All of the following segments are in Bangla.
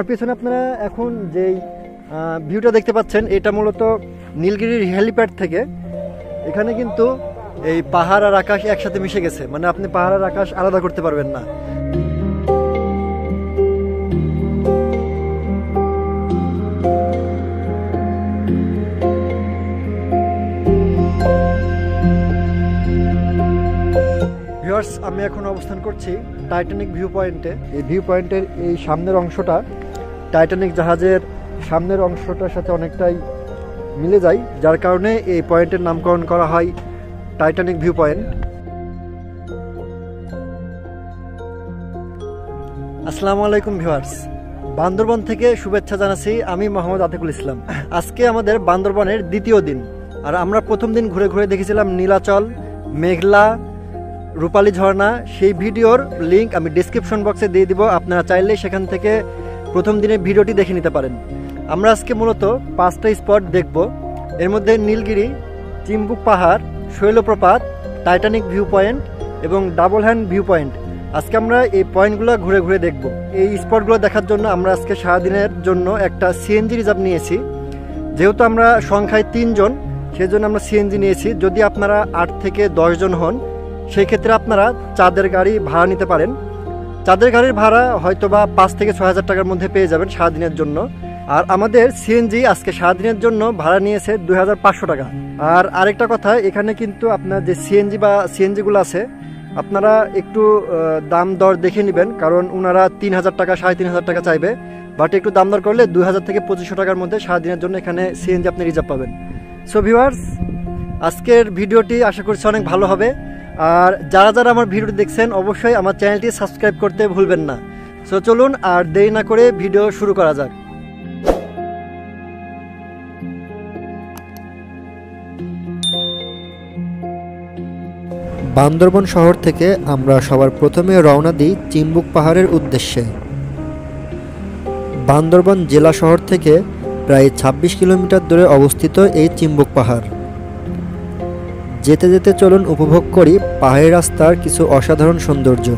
আমার পিছনে আপনারা এখন যেই ভিউটা দেখতে পাচ্ছেন এটা মূলত নীলগিরির হেলিপ্যাড থেকে। এখানে কিন্তু এই পাহাড় আর আকাশ একসাথে মিশে গেছে, মানে আপনি পাহাড় আর আকাশ আলাদা করতে পারবেন না। ভিউয়ার্স, আমি এখন অবস্থান করছি টাইটানিক ভিউ পয়েন্টে। এই ভিউ পয়েন্টের এই সামনের অংশটা টাইটানিক জাহাজের সামনের অংশটার সাথে অনেকটাই মিলে যায়, যার কারণে এই পয়েন্টের নামকরণ করা হয় টাইটানিক ভিউ পয়েন্ট। আসসালামু আলাইকুম ভিউয়ার্স, বান্দরবন থেকে শুভেচ্ছা জানাচ্ছি। আমি মোহাম্মদ আতিকুল ইসলাম। আজকে আমাদের বান্দরবনের দ্বিতীয় দিন, আর আমরা প্রথম দিন ঘুরে ঘুরে দেখেছিলাম নীলাচল, মেঘলা, রূপালী ঝর্ণা। সেই ভিডিওর লিঙ্ক আমি ডেসক্রিপশন বক্সে দিয়ে দিব, আপনারা চাইলে সেখান থেকে প্রথম দিনের ভিডিওটি দেখে নিতে পারেন। আমরা আজকে মূলত 5টা স্পট দেখব। এর মধ্যে নীলগিরি, চিম্বুক পাহাড়, শৈলপ্রপাত, টাইটানিক ভিউ পয়েন্ট এবং ডাবল হ্যান্ড ভিউ পয়েন্ট। আজকে আমরা এই পয়েন্টগুলো ঘুরে ঘুরে দেখব। এই স্পটগুলো দেখার জন্য আমরা আজকে সারাদিনের জন্য একটা সিএনজি রিজার্ভ নিয়েছি। যেহেতু আমরা সংখ্যায় 3 জন, সেই জন্য আমরা সিএনজি নিয়েছি। যদি আপনারা 8 থেকে 10 জন হন, সেই ক্ষেত্রে আপনারা চাঁদের গাড়ি ভাড়া নিতে পারেন। চাঁদের গাড়ির ভাড়া হয়তোবা 5 থেকে 6 হাজার টাকার মধ্যে পেয়ে যাবেন সারাদিনের জন্য। আর আমাদের সিএনজি আজকে সারাদিনের জন্য ভাড়া নিয়েছে 2500 টাকা। আর আরেকটা কথা, এখানে কিন্তু আপনার যে সিএনজি বা সিএনজিগুলো আছে, আপনারা একটু দাম দর দেখে নেবেন, কারণ ওনারা 3000 টাকা 3500 টাকা চাইবে। বাট একটু দাম দর করলে 2000 থেকে 2500 টাকার মধ্যে সারাদিনের জন্য এখানে সিএনজি আপনি রিজার্ভ পাবেন। সো ভিউয়ার্স, আজকের ভিডিওটি আশা করছি অনেক ভালো হবে। আর যারা যারা আমার ভিডিওটি দেখছেন, অবশ্যই আমার চ্যানেলটি সাবস্ক্রাইব করতে ভুলবেন না। সো চলুন আর দেরি না করে ভিডিও শুরু করা যাক। বান্দরবন শহর থেকে আমরা সবার প্রথমে রওনা দিই চিম্বুক পাহাড়ের উদ্দেশ্যে। বান্দরবন জেলা শহর থেকে প্রায় 26 কিলোমিটার দূরে অবস্থিত এই চিম্বুক পাহাড়। যেতে যেতে চলুন উপভোগ করি পাহাড়ি রাস্তার কিছু অসাধারণ সৌন্দর্য।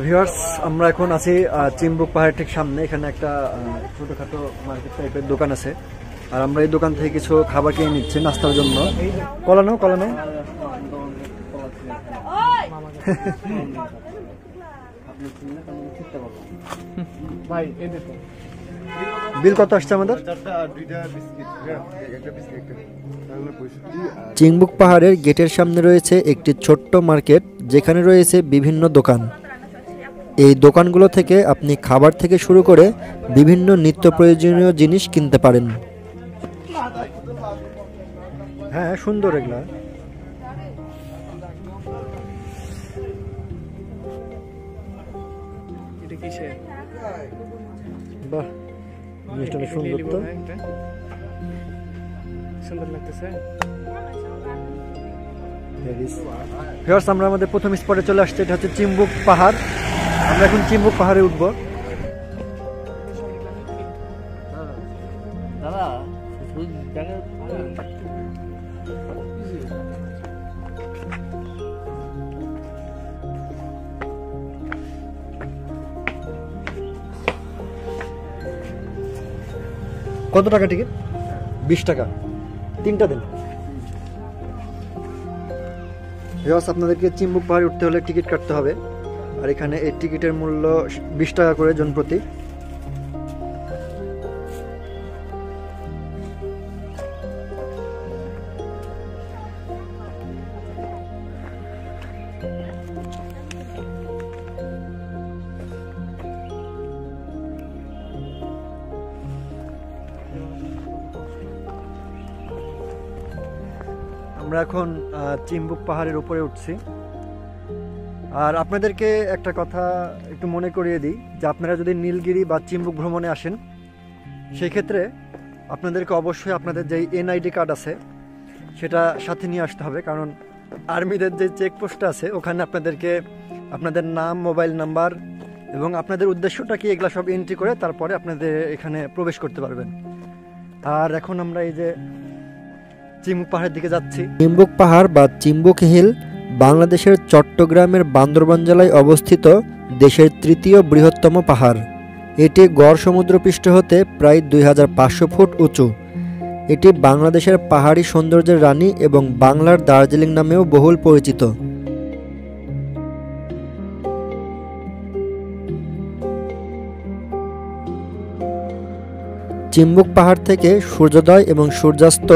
ভিউয়ার্স, আমরা এখন আছি চিম্বুক পাহাড়ের ঠিক সামনে। এখানে একটা ছোটখাটো মার্কেট টাইপের দোকান আছে, আর আমরা এই দোকান থেকে কিছু খাবার কিনে নিচ্ছি নাস্তার জন্য। কলানো বিল কত আসছে আমাদের? চিম্বুক পাহাড়ের গেটের সামনে রয়েছে একটি ছোট্ট মার্কেট, যেখানে রয়েছে বিভিন্ন দোকান। এই দোকানগুলো থেকে আপনি খাবার থেকে শুরু করে বিভিন্ন নিত্য প্রয়োজনীয় জিনিস কিনতে পারেন। হ্যাঁ, সুন্দর এগুলা। বাহ, জিনিসটা সুন্দর তো, সুন্দর লাগতেছে। ভিউয়ার্স, আমরা আমাদের প্রথম স্পটে চলে আসছি। এটা হচ্ছে চিম্বুক পাহাড়। আমরা এখন চিম্বুক পাহাড়ে উঠব। কত টাকা টিকিট? 20 টাকা, 3টা দিন। ভিউয়ার্স, আপনাদেরকে চিম্বুক পাহাড়ে উঠতে হলে টিকিট কাটতে হবে। আর এখানে এই টিকিটের মূল্য 20 টাকা করে জন প্রতি। আমরা এখন চিম্বুক পাহাড়ের উপরে উঠছি। আর আপনাদেরকে একটা কথা একটু মনে করিয়ে দিই যে আপনারা যদি নীলগিরি বা চিম্বুক ভ্রমণে আসেন সেই ক্ষেত্রে আপনাদেরকে অবশ্যই আপনাদের যে এনআইডি কার্ড আছে সেটা সাথে নিয়ে আসতে হবে, কারণ আর্মিদের যে চেকপোস্ট আছে ওখানে আপনাদেরকে আপনাদের নাম, মোবাইল নাম্বার এবং আপনাদের উদ্দেশ্যটা কি এগুলো সব এন্ট্রি করে তারপরে আপনাদের এখানে প্রবেশ করতে পারবেন। আর এখন আমরা এই যে চিম্বুক পাহাড়ের দিকে যাচ্ছি। চিম্বুক পাহাড় বা চিম্বুক হিল বাংলাদেশের চট্টগ্রামের বান্দরবান জেলায় অবস্থিত দেশের তৃতীয় বৃহত্তম পাহাড়। এটি গড় সমুদ্রপৃষ্ঠ হতে প্রায় 2500 ফুট উঁচু। এটি বাংলাদেশের পাহাড়ি সৌন্দর্যের রানী এবং বাংলার দার্জিলিং নামেও বহুল পরিচিত। চিম্বুক পাহাড় থেকে সূর্যোদয় এবং সূর্যাস্ত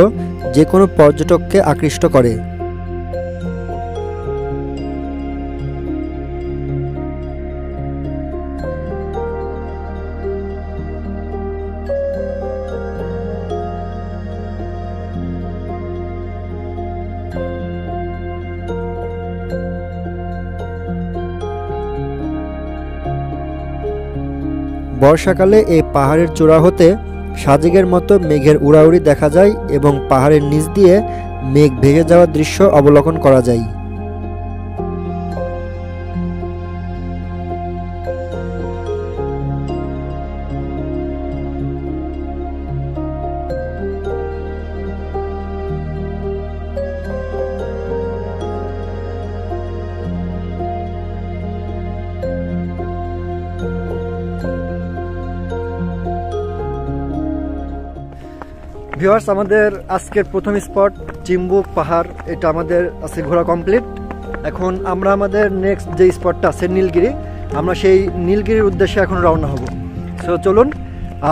যে কোনো পর্যটককে আকৃষ্ট করে। বর্ষাকালে এই পাহাড়ের চূড়া হতে সাজেকের মতো মেঘের উড়াউড়ি দেখা যায় এবং পাহাড়ের নিচ দিয়ে মেঘ ভেঙে যাওয়ার দৃশ্য অবলোকন করা যায়। ভিউয়ার্স, আমাদের আজকের প্রথম স্পট চিম্বুক পাহাড়, এটা আমাদের আছে ঘোরা কমপ্লিট। এখন আমরা আমাদের নেক্সট যে স্পটটা আছে নীলগিরি, আমরা সেই নীলগিরির উদ্দেশ্যে এখন রওনা হব। সো চলুন,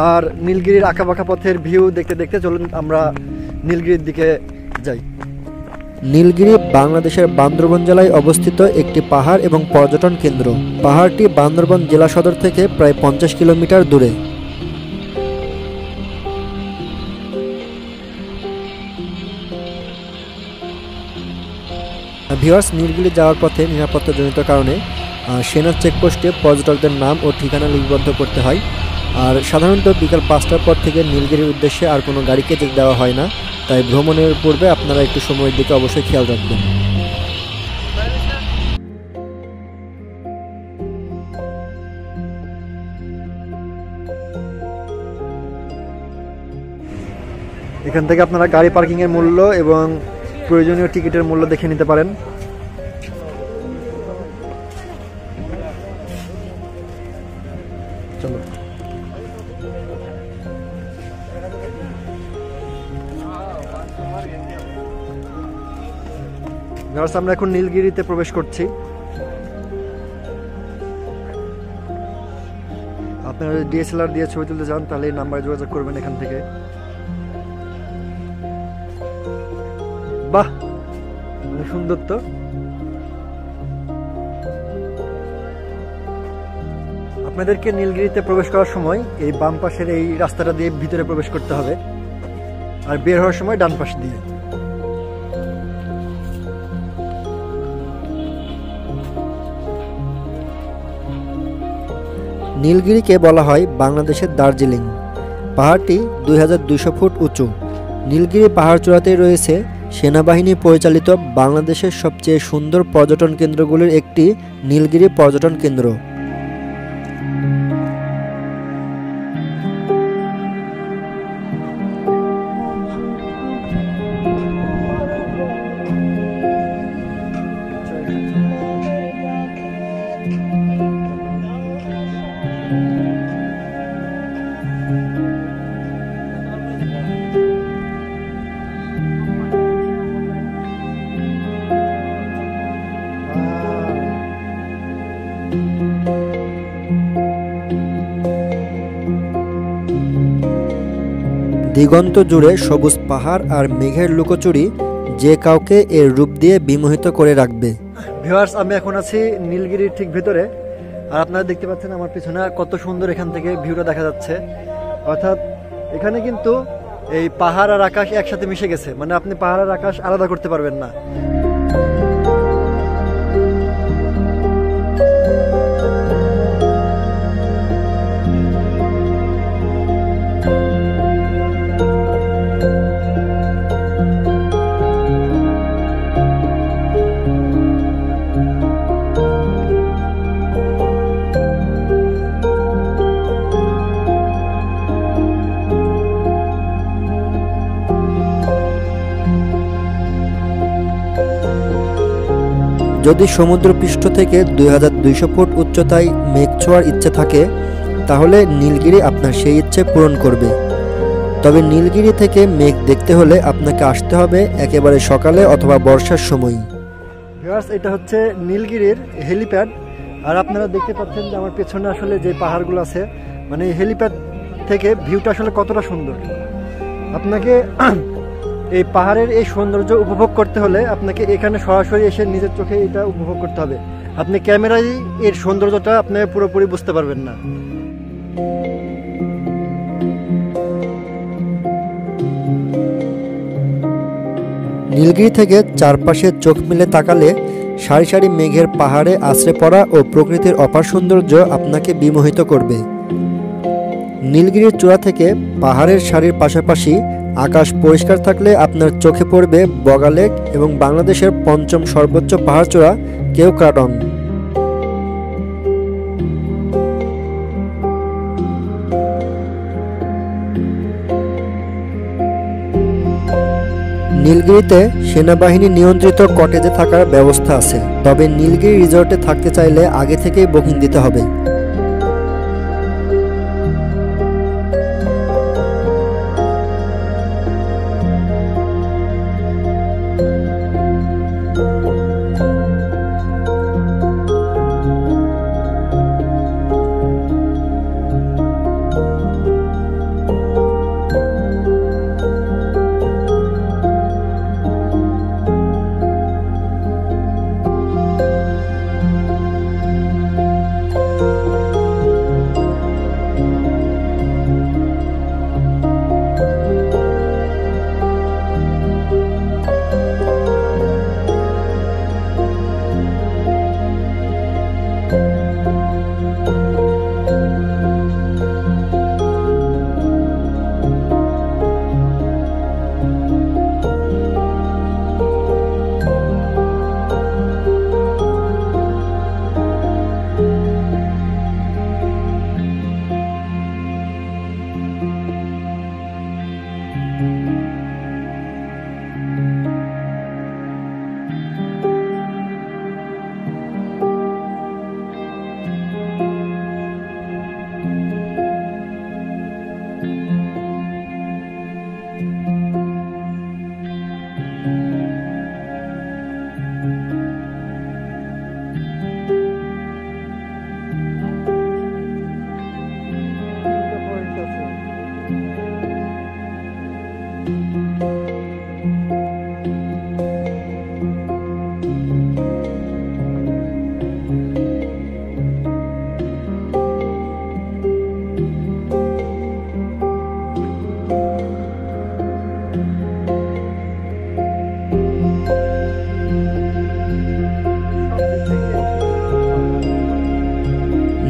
আর নীলগিরির আঁকাবাঁকা পথের ভিউ দেখতে দেখতে চলুন আমরা নীলগিরির দিকে যাই। নীলগিরি বাংলাদেশের বান্দরবান জেলায় অবস্থিত একটি পাহাড় এবং পর্যটন কেন্দ্র। পাহাড়টি বান্দরবান জেলা সদর থেকে প্রায় 50 কিলোমিটার দূরে। ভিউয়ার্স, নীলগিরি যাওয়ার পথে নিরাপত্তাজনিত কারণে সেনা চেকপোস্টে পর্যটকদের নাম ও ঠিকানা লিপিবদ্ধ করতে হয়। আর সাধারণত বিকাল 5টার পর থেকে নীলগিরির উদ্দেশ্যে আর কোনো গাড়িকে যেতে দেওয়া হয় না, তাই ভ্রমণের পূর্বে আপনারা একটু সময়ের দিকে অবশ্যই খেয়াল রাখবেন। এখান থেকে আপনারা গাড়ি পার্কিংয়ের মূল্য এবং প্রয়োজনীয় টিকিটের মূল্য দেখে নিতে পারেন। চলো, আমরা এখন নীলগিরিতে প্রবেশ করছি। আপনারা ডিএসএলআর দিয়ে ছবি তুলতে চান তাহলে এই নাম্বারে যোগাযোগ করবেন এখান থেকে। বাহ, সুন্দর তো। আপনাদেরকে নীলগিরিতে প্রবেশ করার সময় এই বাম পাশের এই রাস্তাটা দিয়ে ভিতরে প্রবেশ করতে হবে, আর বের হওয়ার সময় ডান পাশ দিয়ে। নীলগিরিকে বলা হয় বাংলাদেশের দার্জিলিং। পাহাড়টি 2200 ফুট উঁচু। নীলগিরি পাহাড় চূড়াতেই রয়েছে সেনাবাহিনী পরিচালিত বাংলাদেশের সবচেয়ে সুন্দর পর্যটন কেন্দ্রগুলির একটি নীলগিরি পর্যটন কেন্দ্র। দিগন্ত জুড়ে সবুজ পাহাড় আর মেঘের লুকোচুরি যে কাউকে এর রূপ দিয়ে বিমোহিত করে রাখবে। ভিউয়ার্স, আমি এখন আছি নীলগিরির ঠিক ভিতরে, আর আপনারা দেখতে পাচ্ছেন আমার পিছনে কত সুন্দর এখান থেকে ভিউটা দেখা যাচ্ছে। অর্থাৎ এখানে কিন্তু এই পাহাড় আর আকাশ একসাথে মিশে গেছে, মানে আপনি পাহাড় আর আকাশ আলাদা করতে পারবেন না। যদি সমুদ্রপৃষ্ঠ থেকে 2200 ফুট উচ্চতায় মেঘ ছোঁয়ার ইচ্ছে থাকে তাহলে নীলগিরি আপনার সেই ইচ্ছে পূরণ করবে। তবে নীলগিরি থেকে মেঘ দেখতে হলে আপনাকে আসতে হবে একেবারে সকালে অথবা বর্ষার সময়। ভিউয়ার্স, এটা হচ্ছে নীলগিরির হেলিপ্যাড। আর আপনারা দেখতে পাচ্ছেন যে আমার পেছনে আসলে যে পাহাড়গুলো আছে, মানে হেলিপ্যাড থেকে ভিউটা আসলে কতটা সুন্দর। আপনাকে এই পাহাড়ের এই সৌন্দর্য উপভোগ করতে হলে আপনাকে এখানে সরাসরি এসে নিজের চোখে এটা উপভোগ করতে হবে। আপনি ক্যামেরায় এর সৌন্দর্যটা আপনি পুরোপুরি বুঝতে পারবেন না। নীলগিরি থেকে চারপাশে চোখ মেলে তাকালে সারি সারি মেঘের পাহাড়ে আছড়ে পড়া ও প্রকৃতির অপার সৌন্দর্য আপনাকে বিমোহিত করবে। নীলগিরির চূড়া থেকে পাহাড়ের সারির পাশাপাশি আকাশ পরিষ্কার থাকলে আপনার চোখে পড়বে বগা লেক এবং বাংলাদেশের পঞ্চম সর্বোচ্চ পাহাড়চূড়া কেওক্রাডং। নীলগিরিতে সেনাবাহিনী নিয়ন্ত্রিত কটেজে থাকার ব্যবস্থা আছে, তবে নীলগিরি রিসর্টে থাকতে চাইলে আগে থেকেই বুকিং দিতে হবে।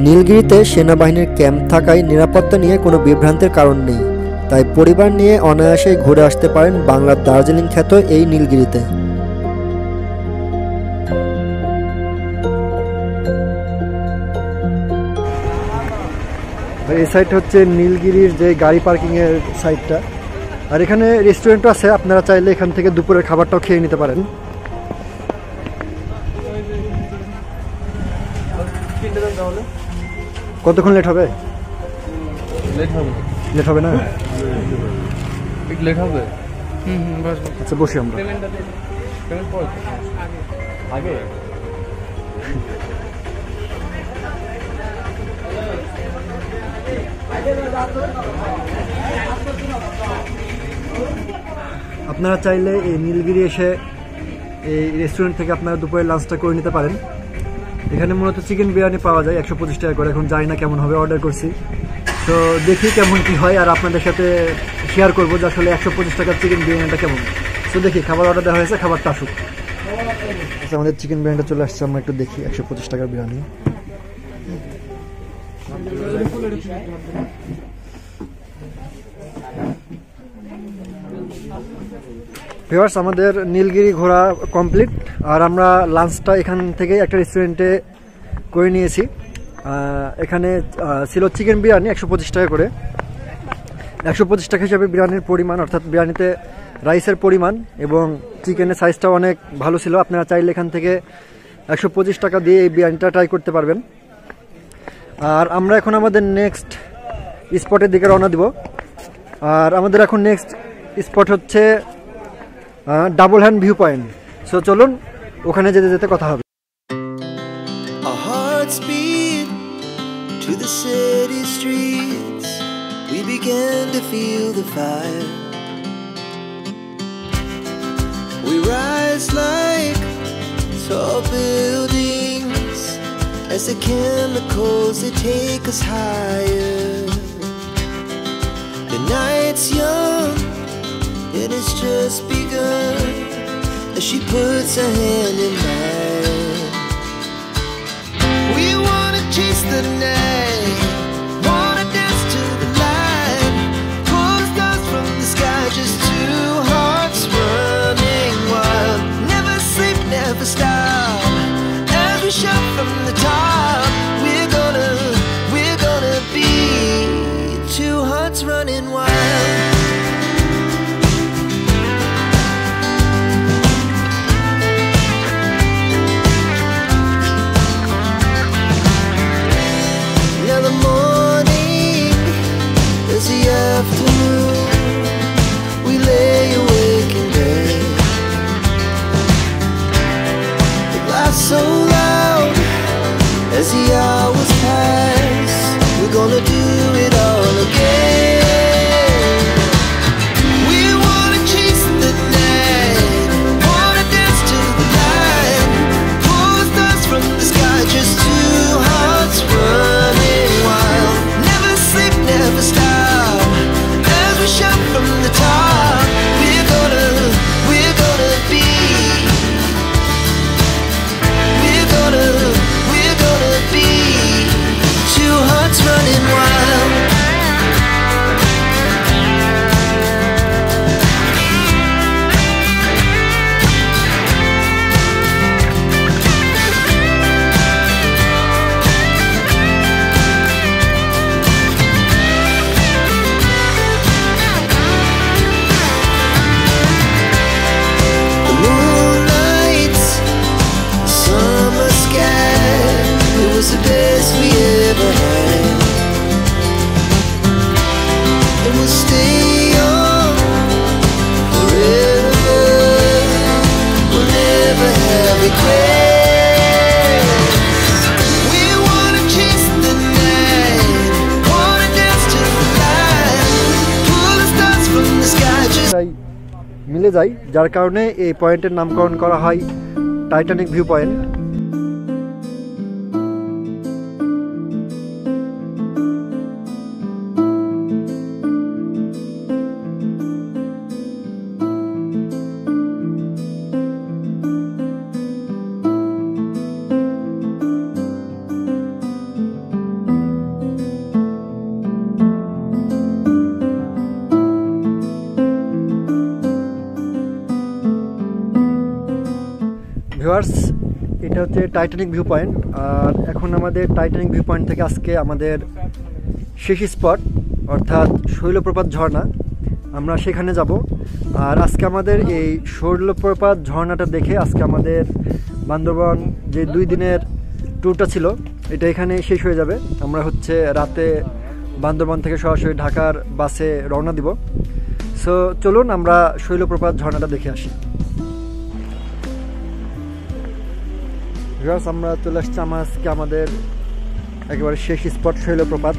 নীলগিরিতে সেনাবাহিনীর ক্যাম্প থাকায় নিরাপত্তা নিয়ে কোনো বিভ্রান্তির কারণ নেই, তাই পরিবার নিয়ে অনায়াসেই ঘুরে আসতে পারেন বাংলার দার্জিলিং খ্যাত এই নীলগিরিতে। এই সাইডটা হচ্ছে নীলগিরির যে গাড়ি পার্কিং এর সাইডটা, আর এখানে রেস্টুরেন্টও আছে, আপনারা চাইলে এখান থেকে দুপুরের খাবারটাও খেয়ে নিতে পারেন। কতক্ষণ লেট হবে? লেট হবে না? লেট হবে। আচ্ছা বসি আমরা। আগে আপনারা চাইলে এই নীলগিরি এসে এই রেস্টুরেন্ট থেকে আপনারা দুপুরের লাঞ্চটা করে নিতে পারেন। এখানে মূলত চিকেন বিরিয়ানি পাওয়া যায় 125 টাকা করে। এখন জানি না কেমন হবে, অর্ডার করছি, তো দেখি কেমন কি হয় আর আপনাদের সাথে শেয়ার করবো যে আসলে 125 টাকার চিকেন বিরিয়ানিটা কেমন। তো দেখি, খাবার অর্ডার দেওয়া হয়েছে, খাবারটা আসুক। আচ্ছা, আমাদের চিকেন বিরিয়ানিটা চলে আসছে, আমরা একটু দেখি 125 টাকার বিরিয়ানি। ভিউয়ার্স, আমাদের নীলগিরি ঘোরা কমপ্লিট, আর আমরা লাঞ্চটা এখান থেকে একটা রেস্টুরেন্টে করে নিয়েছি। এখানে ছিল চিকেন বিরিয়ানি 125 টাকা করে। 125 টাকা হিসাবে বিরিয়ানির পরিমাণ, অর্থাৎ বিরিয়ানিতে রাইসের পরিমাণ এবং চিকেনের সাইজটাও অনেক ভালো ছিল। আপনারা চাইলে এখান থেকে 125 টাকা দিয়ে এই বিরিয়ানিটা ট্রাই করতে পারবেন। আর আমরা এখন আমাদের নেক্সট স্পটের দিকে রওনা দিব। আর আমাদের এখন নেক্সট স্পট হচ্ছে double hand view point. So চলুন, ওখানে যেতে যেতে কথা হবে। Our hearts beat to the city streets. We began to feel the fire. We rise like tall buildings as the chemicals they take us higher. The night's young and it's just begun as she puts her hand in mine. We wanna chase the night, wanna dance to the light, pull the stars from the sky, just two hearts running wild. Never sleep, never stop, as we shout from the top. We're gonna be two hearts running wild. Afternoon, we lay awake in bed. The glass so loud as the hours pass. We're gonna do it all again. We wanna chase the night, wanna dance to the light, pull the stars from the sky, just two hearts running wild. Never sleep, never stop, shout from the top. We're gonna be, we're gonna be two hearts running wild. The best we ever had, and we'll stay young forever. We'll never have regrets. We wanna chase the night, wanna dance to the light, pull the stars from the sky. Just মিলে যায়, যার কারণে এই পয়েন্টের নামকরণ করা হয় টাইটানিক ভিউ পয়েন্ট। ভিউয়ার্স, এটা হচ্ছে টাইটানিক ভিউ পয়েন্ট। আর এখন আমাদের টাইটানিক ভিউ পয়েন্ট থেকে আজকে আমাদের শেষ স্পট, অর্থাৎ শৈলপ্রপাত ঝর্ণা, আমরা সেখানে যাব। আর আজকে আমাদের এই শৈলপ্রপাত ঝর্ণাটা দেখে আজকে আমাদের বান্দরবান যে 2 দিনের ট্যুরটা ছিল এটা এখানে শেষ হয়ে যাবে। আমরা হচ্ছে রাতে বান্দরবান থেকে সরাসরি ঢাকার বাসে রওনা দিব। সো চলুন আমরা শৈলপ্রপাত ঝর্ণাটা দেখে আসি। আমরা চলে আসছি আজকে আমাদের একেবারে শেষ স্পট শৈলপ্রপাত।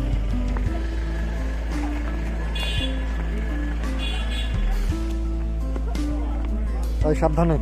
সাবধানে।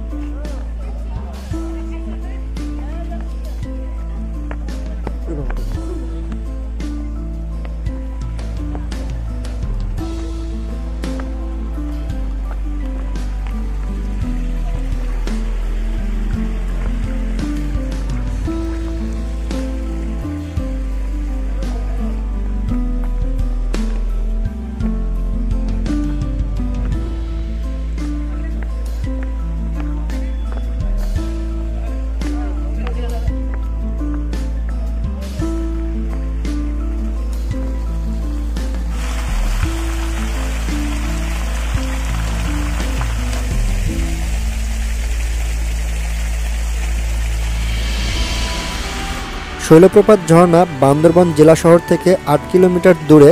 শৈলপ্রপাত ঝর্ণা বান্দরবান জেলা শহর থেকে 8 কিলোমিটার দূরে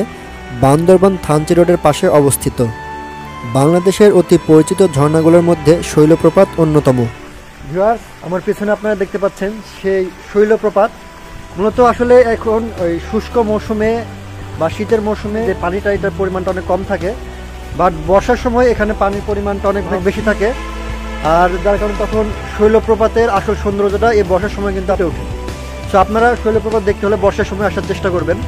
বান্দরবান থানচি রোডের পাশে অবস্থিত। বাংলাদেশের অতি পরিচিত ঝর্ণাগুলোর মধ্যে শৈলপ্রপাত অন্যতম। ভিউয়ার্স, আমার পেছনে আপনারা দেখতে পাচ্ছেন সেই শৈলপ্রপাত। মূলত আসলে এখন ওই শুষ্ক মৌসুমে বা শীতের মৌসুমে যে পানিটা, এটার পরিমাণটা অনেক কম থাকে, বাট বর্ষার সময় এখানে পানির পরিমাণটা অনেক বেশি থাকে, আর যার কারণে তখন শৈলপ্রপাতের আসল সৌন্দর্যটা এই বর্ষার সময় কিন্তু ফুটে ওঠে। সো আপনারা শৈলপ্রপাত দেখতে হলে বর্ষার সময় আসার চেষ্টা করবেন।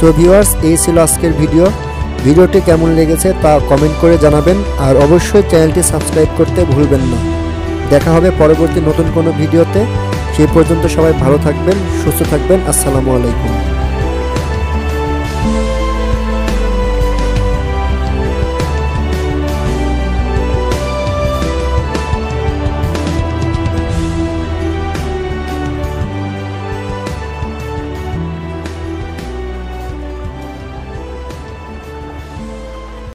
সো ভিউয়ার্স, এই ছিল আজকের ভিডিওটি কেমন লেগেছে তা কমেন্ট করে জানাবেন, আর অবশ্যই চ্যানেলটি সাবস্ক্রাইব করতে ভুলবেন না। দেখা হবে পরবর্তী নতুন কোনো ভিডিওতে। সেই পর্যন্ত সবাই ভালো থাকবেন, সুস্থ থাকবেন। আসসালামু আলাইকুম।